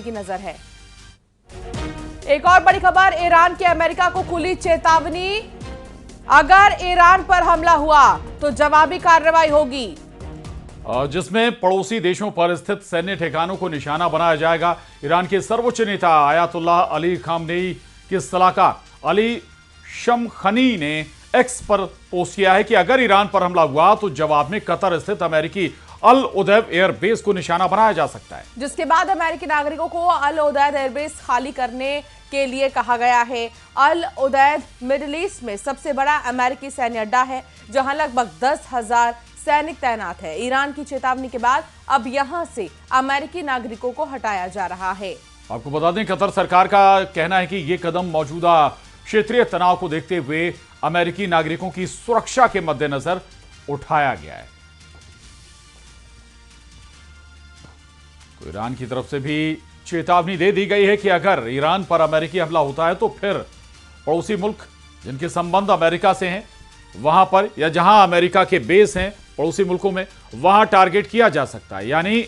की नजर है। एक और बड़ी खबर, ईरान की अमेरिका को खुली चेतावनी, अगर ईरान पर हमला हुआ तो जवाबी कार्रवाई होगी, जिसमें पड़ोसी देशों पर स्थित सैन्य ठिकानों को निशाना बनाया जाएगा। ईरान के सर्वोच्च नेता आयतुल्लाह अली खामनेई के सलाहकार अली शमखनी ने एक्स पर पोस्ट किया है कि अगर ईरान पर हमला हुआ तो जवाब में कतर स्थित अमेरिकी अल उदैद एयरबेस को निशाना बनाया जा सकता है। जिसके बाद अमेरिकी नागरिकों को अल उदैद एयरबेस खाली करने के लिए कहा गया है। अल उदैद मिडिल ईस्ट में सबसे बड़ा अमेरिकी सैन्य अड्डा है, जहां लगभग 10,000 सैनिक तैनात है। ईरान की चेतावनी के बाद अब यहां से अमेरिकी नागरिकों को हटाया जा रहा है। आपको बता दें, कतर सरकार का कहना है कि यह कदम मौजूदा क्षेत्रीय तनाव को देखते हुए अमेरिकी नागरिकों की सुरक्षा के मद्देनजर उठाया गया है। तो ईरान की तरफ से भी चेतावनी दे दी गई है कि अगर ईरान पर अमेरिकी हमला होता है तो फिर पड़ोसी मुल्क जिनके संबंध अमेरिका से हैं वहां पर, या जहां अमेरिका के बेस हैं पड़ोसी मुल्कों में, वहां टारगेट किया जा सकता है। यानी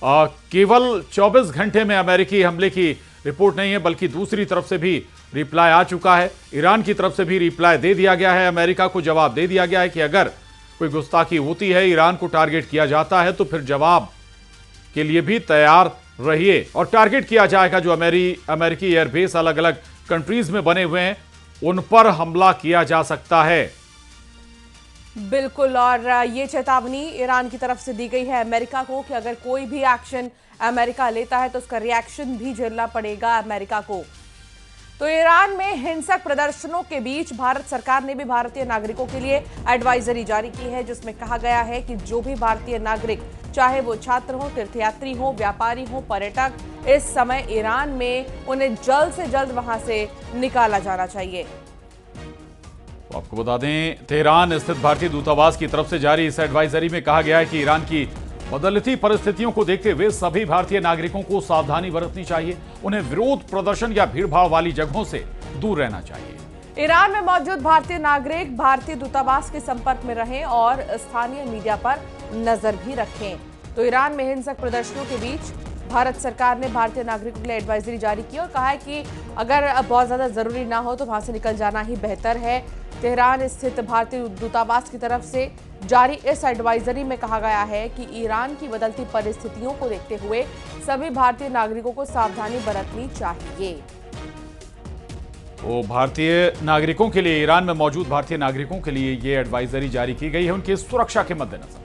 केवल 24 घंटे में अमेरिकी हमले की रिपोर्ट नहीं है, बल्कि दूसरी तरफ से भी रिप्लाई आ चुका है। ईरान की तरफ से भी रिप्लाई दे दिया गया है, अमेरिका को जवाब दे दिया गया है कि अगर कोई गुस्ताखी होती है, ईरान को टारगेट किया जाता है तो फिर जवाब के लिए भी तैयार रहिए। और टारगेट किया जाएगा जो अमेरिकी एयरबेस अलग अलग कंट्रीज में बने हुए हैं, उन पर हमला किया जा सकता है। बिल्कुल, और ये चेतावनी ईरान की तरफ से दी गई है अमेरिका को कि अगर कोई भी एक्शन अमेरिका लेता है तो उसका रिएक्शन भी झेलना पड़ेगा अमेरिका को। तो ईरान में हिंसक प्रदर्शनों के बीच भारत सरकार ने भी भारतीय नागरिकों के लिए एडवाइजरी जारी की है, जिसमें कहा गया है कि जो भी भारतीय नागरिक, चाहे वो छात्र हो, तीर्थयात्री हो, व्यापारी हो, पर्यटक, इस समय ईरान में उन्हें जल्द से जल्द वहां से निकाला जाना चाहिए। तो आपको बता दें, तेहरान स्थित भारतीय दूतावास की तरफ से जारी इस एडवाइजरी में कहा गया है कि ईरान की बदलती परिस्थितियों को देखते हुए सभी भारतीय नागरिकों को सावधानी बरतनी चाहिए। उन्हें विरोध प्रदर्शन या भीड़भाड़ वाली जगहों से दूर रहना चाहिए। ईरान में मौजूद भारतीय नागरिक भारतीय दूतावास के संपर्क में रहें और स्थानीय मीडिया पर नजर भी रखें। तो ईरान में हिंसक प्रदर्शनों के बीच भारत सरकार ने भारतीय नागरिकों के लिए एडवाइजरी जारी की और कहा है कि अगर बहुत ज्यादा जरूरी ना हो तो वहां से निकल जाना ही बेहतर है। तेहरान स्थित भारतीय दूतावास की तरफ से जारी इस एडवाइजरी में कहा गया है कि ईरान की बदलती परिस्थितियों को देखते हुए सभी भारतीय नागरिकों को सावधानी बरतनी चाहिए। तो भारतीय नागरिकों के लिए, ईरान में मौजूद भारतीय नागरिकों के लिए ये एडवाइजरी जारी की गई है उनकी सुरक्षा के मद्देनजर।